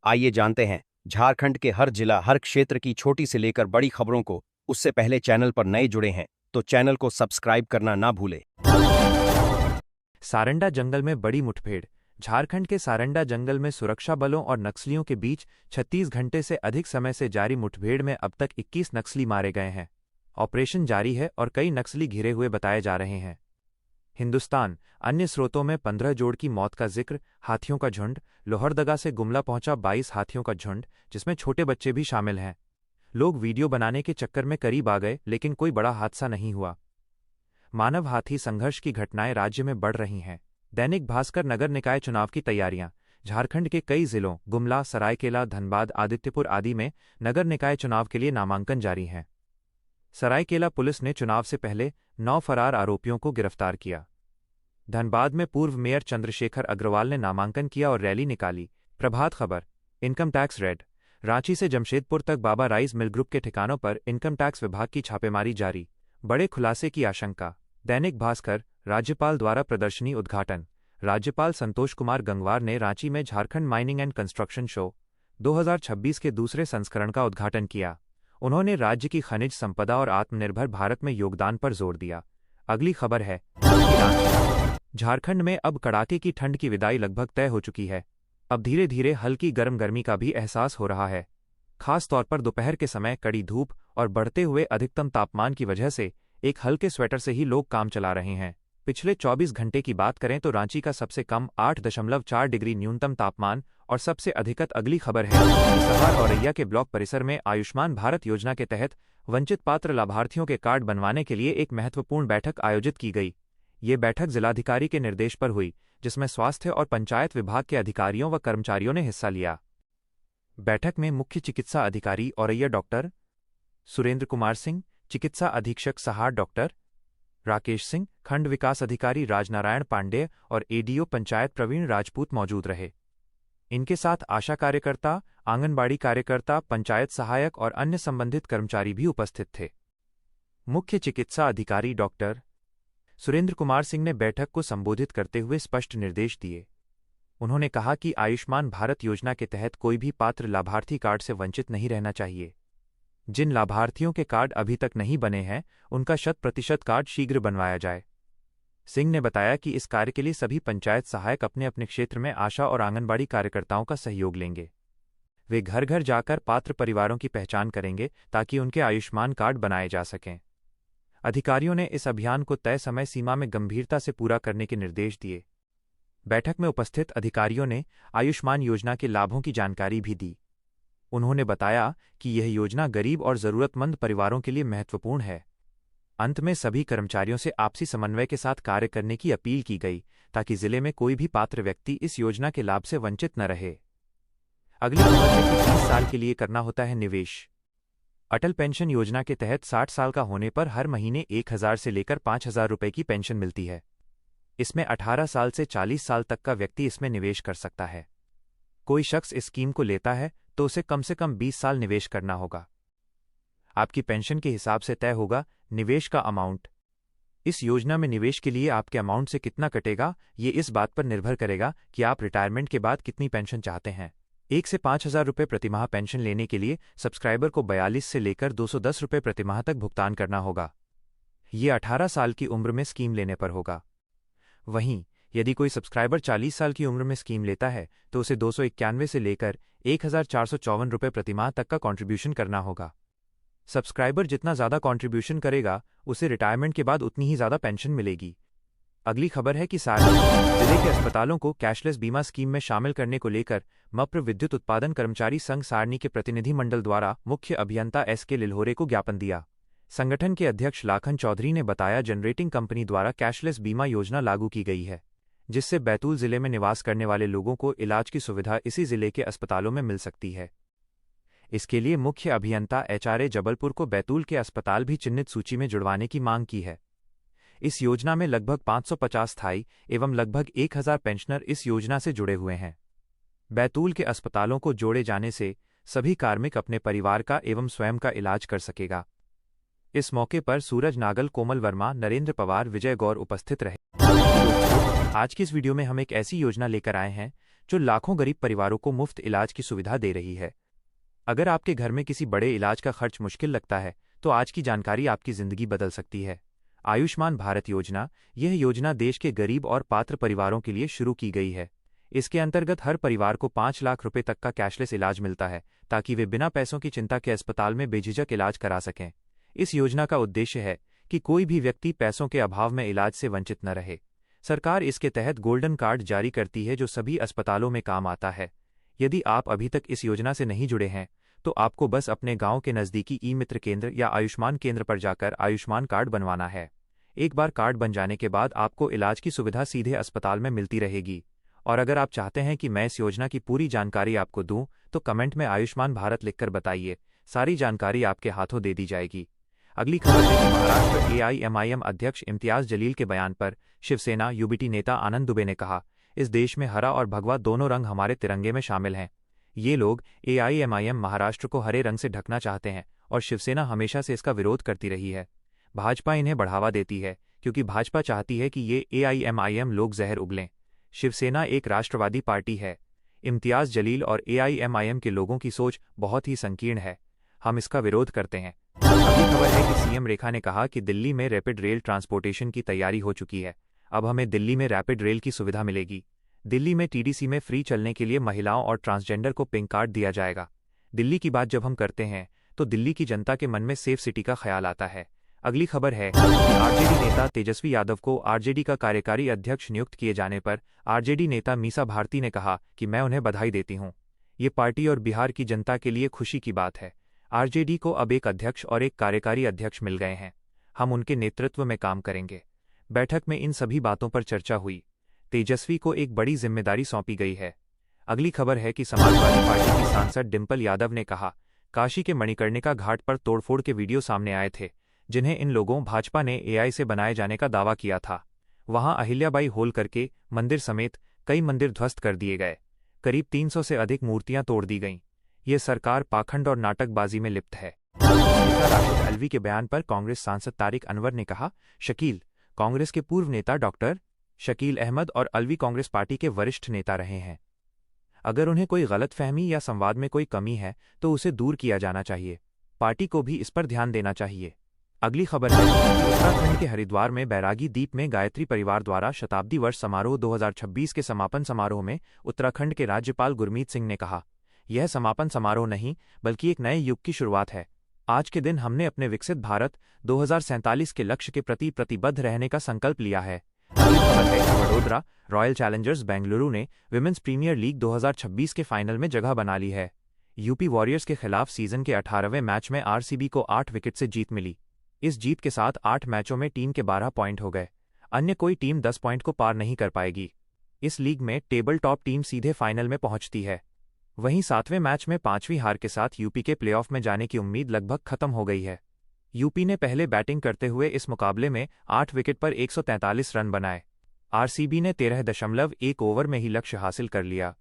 आइए जानते हैं झारखंड के हर जिला हर क्षेत्र की छोटी से लेकर बड़ी खबरों को। उससे पहले चैनल पर नए जुड़े हैं तो चैनल को सब्सक्राइब करना ना भूले। सारंडा जंगल में बड़ी मुठभेड़। झारखंड के सारंडा जंगल में सुरक्षा बलों और नक्सलियों के बीच 36 घंटे से अधिक समय से जारी मुठभेड़ में अब तक 21 नक्सली मारे गए हैं। ऑपरेशन जारी है और कई नक्सली घिरे हुए बताए जा रहे हैं। हिंदुस्तान अन्य स्रोतों में 15 जोड़ की मौत का जिक्र। हाथियों का झुंड। लोहरदगा से गुमला पहुंचा 22 हाथियों का झुंड, जिसमें छोटे बच्चे भी शामिल हैं। लोग वीडियो बनाने के चक्कर में करीब आ गए, लेकिन कोई बड़ा हादसा नहीं हुआ। मानव हाथी संघर्ष की घटनाएं राज्य में बढ़ रही हैं। दैनिक भास्कर नगर निकाय चुनाव की तैयारियां। झारखंड के कई जिलों गुमला, सरायकेला, धनबाद, आदित्यपुर आदि में नगर निकाय चुनाव के लिए नामांकन जारी हैं। सरायकेला पुलिस ने चुनाव से पहले 9 फरार आरोपियों को गिरफ्तार किया। धनबाद में पूर्व मेयर चंद्रशेखर अग्रवाल ने नामांकन किया और रैली निकाली। Prabhat Khabar. Income tax raid. Ranchi से जमशेदपुर तक बाबा राइस मिल ग्रुप के ठिकानों पर इनकम टैक्स विभाग की छापेमारी जारी। बड़े खुलासे की आशंका। दैनिक भास्कर। राज्यपाल द्वारा प्रदर्शनी उद्घाटन। राज्यपाल संतोष कुमार गंगवार ने रांची में Jharkhand mining and construction show 2026 के दूसरे संस्करण का उद्घाटन किया। उन्होंने राज्य की खनिज संपदा और आत्मनिर्भर भारत में योगदान पर जोर दिया। अगली खबर है झारखंड में अब कड़ाके की ठंड की विदाई लगभग तय हो चुकी है। अब धीरे धीरे हल्की गर्मी का भी एहसास हो रहा है। खास तौर पर दोपहर के समय कड़ी धूप और बढ़ते हुए अधिकतम तापमान की वजह से एक हल्के स्वेटर से ही लोग काम चला रहे हैं। पिछले 24 घंटे की बात करें तो रांची का सबसे कम 8.4 डिग्री न्यूनतम तापमान और सबसे अधिकत। अगली खबर है सहार औरैया के ब्लॉक परिसर में आयुष्मान भारत योजना के तहत वंचित पात्र लाभार्थियों के कार्ड बनवाने के लिए एक महत्वपूर्ण बैठक आयोजित की गई। ये बैठक जिलाधिकारी के निर्देश पर हुई, जिसमें स्वास्थ्य और पंचायत विभाग के अधिकारियों व कर्मचारियों ने हिस्सा लिया। बैठक में मुख्य चिकित्सा अधिकारी औरैया डॉक्टर सुरेंद्र कुमार सिंह, चिकित्सा अधीक्षक सहार डॉक्टर राकेश सिंह, खंड विकास अधिकारी राजनारायण पांडेय और एडीओ पंचायत प्रवीण राजपूत मौजूद रहे। इनके साथ आशा कार्यकर्ता, आंगनबाड़ी कार्यकर्ता, पंचायत सहायक और अन्य संबंधित कर्मचारी भी उपस्थित थे। मुख्य चिकित्सा अधिकारी डॉक्टर सुरेंद्र कुमार सिंह ने बैठक को संबोधित करते हुए स्पष्ट निर्देश दिए। उन्होंने कहा कि आयुष्मान भारत योजना के तहत कोई भी पात्र लाभार्थी कार्ड से वंचित नहीं रहना चाहिए। जिन लाभार्थियों के कार्ड अभी तक नहीं बने हैं, उनका 100% कार्ड शीघ्र बनवाया जाए। सिंह ने बताया कि इस कार्य के लिए सभी पंचायत सहायक अपने अपने क्षेत्र में आशा और आंगनबाड़ी कार्यकर्ताओं का सहयोग लेंगे। वे घर घर जाकर पात्र परिवारों की पहचान करेंगे ताकि उनके आयुष्मान कार्ड बनाए जा सकें। अधिकारियों ने इस अभियान को तय समय सीमा में गंभीरता से पूरा करने के निर्देश दिए। बैठक में उपस्थित अधिकारियों ने आयुष्मान योजना के लाभों की जानकारी भी दी। उन्होंने बताया कि यह योजना गरीब और जरूरतमंद परिवारों के लिए महत्वपूर्ण है। अंत में सभी कर्मचारियों से आपसी समन्वय के साथ कार्य करने की अपील की गई ताकि जिले में कोई भी पात्र व्यक्ति इस योजना के लाभ से वंचित न रहे। अगली खबर है कि 30 साल के लिए करना होता है निवेश। अटल पेंशन योजना के तहत 60 साल का होने पर हर महीने 1000 से लेकर 5000 रुपये की पेंशन मिलती है। इसमें 18 साल से 40 साल तक का व्यक्ति इसमें निवेश कर सकता है। कोई शख्स इस स्कीम को लेता है तो उसे कम से कम 20 साल निवेश करना होगा। आपकी पेंशन के हिसाब से तय होगा निवेश का अमाउंट। इस योजना में निवेश के लिए आपके अमाउंट से कितना कटेगा, ये इस बात पर निर्भर करेगा कि आप रिटायरमेंट के बाद कितनी पेंशन चाहते हैं। 1 से 5000 रुपये प्रतिमाह पेंशन लेने के लिए सब्सक्राइबर को 42 से लेकर 210 रुपये प्रतिमाह तक भुगतान करना होगा। ये 18 साल की उम्र में स्कीम लेने पर होगा। वहीं यदि कोई सब्सक्राइबर 40 साल की उम्र में स्कीम लेता है तो उसे 291 से लेकर 1454 रुपये प्रतिमाह तक का कॉन्ट्रीब्यूशन करना होगा। सब्सक्राइबर जितना ज़्यादा कॉन्ट्रीब्यूशन करेगा, उसे रिटायरमेंट के बाद उतनी ही ज़्यादा पेंशन मिलेगी। अगली खबर है कि सारणी जिले के अस्पतालों को कैशलेस बीमा स्कीम में शामिल करने को लेकर मप्र विद्युत उत्पादन कर्मचारी संघ सारणी के प्रतिनिधि मंडल द्वारा मुख्य अभियंता एस.के. लिल्होरे को ज्ञापन दिया। संगठन के अध्यक्ष लाखन चौधरी ने बताया, जनरेटिंग कंपनी द्वारा कैशलेस बीमा योजना लागू की गई है, जिससे बैतूल जिले में निवास करने वाले लोगों को इलाज की सुविधा इसी जिले के अस्पतालों में मिल सकती है। इसके लिए मुख्य अभियंता एचआरए जबलपुर को बैतूल के अस्पताल भी चिन्हित सूची में जुड़वाने की मांग की है। इस योजना में लगभग 550 स्थायी एवं लगभग 1000 पेंशनर इस योजना से जुड़े हुए हैं। बैतूल के अस्पतालों को जोड़े जाने से सभी कार्मिक अपने परिवार का एवं स्वयं का इलाज कर सकेगा। इस मौके पर सूरज नागल, कोमल वर्मा, नरेंद्र पवार, विजय गौर उपस्थित रहे। आज की इस वीडियो में हम एक ऐसी योजना लेकर आए हैं जो लाखों गरीब परिवारों को मुफ्त इलाज की सुविधा दे रही है। अगर आपके घर में किसी बड़े इलाज का खर्च मुश्किल लगता है, तो आज की जानकारी आपकी जिंदगी बदल सकती है। आयुष्मान भारत योजना, यह योजना देश के गरीब और पात्र परिवारों के लिए शुरू की गई है। इसके अंतर्गत हर परिवार को 5 लाख रुपए तक का कैशलेस इलाज मिलता है, ताकि वे बिना पैसों की चिंता के अस्पताल में बेझिझक इलाज करा सकें। इस योजना का उद्देश्य है कि कोई भी व्यक्ति पैसों के अभाव में इलाज से वंचित न रहे। सरकार इसके तहत गोल्डन कार्ड जारी करती है, जो सभी अस्पतालों में काम आता है। यदि आप अभी तक इस योजना से नहीं जुड़े हैं, तो आपको बस अपने गांव के नज़दीकी ई-मित्र केंद्र या आयुष्मान केंद्र पर जाकर आयुष्मान कार्ड बनवाना है। एक बार कार्ड बन जाने के बाद आपको इलाज की सुविधा सीधे अस्पताल में मिलती रहेगी। और अगर आप चाहते हैं कि मैं इस योजना की पूरी जानकारी आपको दूं, तो कमेंट में आयुष्मान भारत लिखकर बताइए। सारी जानकारी आपके हाथों दे दी जाएगी। अगली खबर है कि महाराष्ट्र एआईएमआईएम अध्यक्ष इम्तियाज जलील के बयान पर शिवसेना यूबीटी नेता आनंद दुबे ने कहा, इस देश में हरा और भगवा दोनों रंग हमारे तिरंगे में शामिल हैं। ये लोग एआईएमआईएम महाराष्ट्र को हरे रंग से ढकना चाहते हैं और शिवसेना हमेशा से इसका विरोध करती रही है। भाजपा इन्हें बढ़ावा देती है, क्योंकि भाजपा चाहती है कि ये एआईएमआईएम लोग जहर उगलें। शिवसेना एक राष्ट्रवादी पार्टी है। इम्तियाज जलील और एआईएमआईएम के लोगों की सोच बहुत ही संकीर्ण है। हम इसका विरोध करते हैं। अगली खबर है कि सीएम रेखा ने कहा कि दिल्ली में रैपिड रेल ट्रांसपोर्टेशन की तैयारी हो चुकी है। अब हमें दिल्ली में रैपिड रेल की सुविधा मिलेगी। दिल्ली में टीडीसी में फ्री चलने के लिए महिलाओं और ट्रांसजेंडर को पिंक कार्ड दिया जाएगा। दिल्ली की बात जब हम करते हैं, तो दिल्ली की जनता के मन में सेफ सिटी का ख्याल आता है। अगली खबर है कि आरजेडी नेता तेजस्वी यादव को आरजेडी का कार्यकारी अध्यक्ष नियुक्त किए जाने पर आरजेडी नेता मीसा भारती ने कहा कि मैं उन्हें बधाई देती हूं। ये पार्टी और बिहार की जनता के लिए खुशी की बात है। आरजेडी को अब एक अध्यक्ष और एक कार्यकारी अध्यक्ष मिल गए हैं। हम उनके नेतृत्व में काम करेंगे। बैठक में इन सभी बातों पर चर्चा हुई। तेजस्वी को एक बड़ी जिम्मेदारी सौंपी गई है। अगली खबर है कि समाजवादी पार्टी की सांसद डिंपल यादव ने कहा, काशी के मणिकर्णिका घाट पर तोड़फोड़ के वीडियो सामने आए थे, जिन्हें इन लोगों भाजपा ने एआई से बनाए जाने का दावा किया था। वहां अहिल्याबाई होल करके मंदिर समेत कई मंदिर ध्वस्त कर दिए गए। करीब 300 से अधिक मूर्तियां तोड़ दी गईं। ये सरकार पाखंड और नाटकबाजी में लिप्त है। स्पीकर राशिद अल्वी के बयान पर कांग्रेस सांसद तारिक अनवर ने कहा, शकील, कांग्रेस के पूर्व नेता डॉक्टर शकील अहमद और अल्वी कांग्रेस पार्टी के वरिष्ठ नेता रहे हैं। अगर उन्हें कोई गलतफहमी या संवाद में कोई कमी है, तो उसे दूर किया जाना चाहिए। पार्टी को भी इस पर ध्यान देना चाहिए। अगली खबर है कि उत्तराखंड के हरिद्वार में बैरागी द्वीप में गायत्री परिवार द्वारा शताब्दी वर्ष समारोह 2026 के समापन समारोह में उत्तराखंड के राज्यपाल गुरमीत सिंह ने कहा, यह समापन समारोह नहीं, बल्कि एक नए युग की शुरुआत है। आज के दिन हमने अपने विकसित भारत 2047 के लक्ष्य के प्रति प्रतिबद्ध रहने का संकल्प लिया है। अगली खबर है कि वडोदरा रॉयल चैलेंजर्स बेंगलुरु ने विमेंस प्रीमियर लीग 2026 के फाइनल में जगह बना ली है। यूपी वॉरियर्स के खिलाफ सीजन के 18वें मैच में आरसीबी को 8 विकेट से जीत मिली। इस जीत के साथ 8 मैचों में टीम के 12 पॉइंट हो गए। अन्य कोई टीम 10 पॉइंट को पार नहीं कर पाएगी। इस लीग में टेबल टॉप टीम सीधे फाइनल में पहुंचती है। वहीं 7वें मैच में 5वीं हार के साथ यूपी के प्लेऑफ में जाने की उम्मीद लगभग खत्म हो गई है। यूपी ने पहले बैटिंग करते हुए इस मुकाबले में 8 विकेट पर 143 रन बनाए। आरसीबी ने 13.1 ओवर में ही लक्ष्य हासिल कर लिया।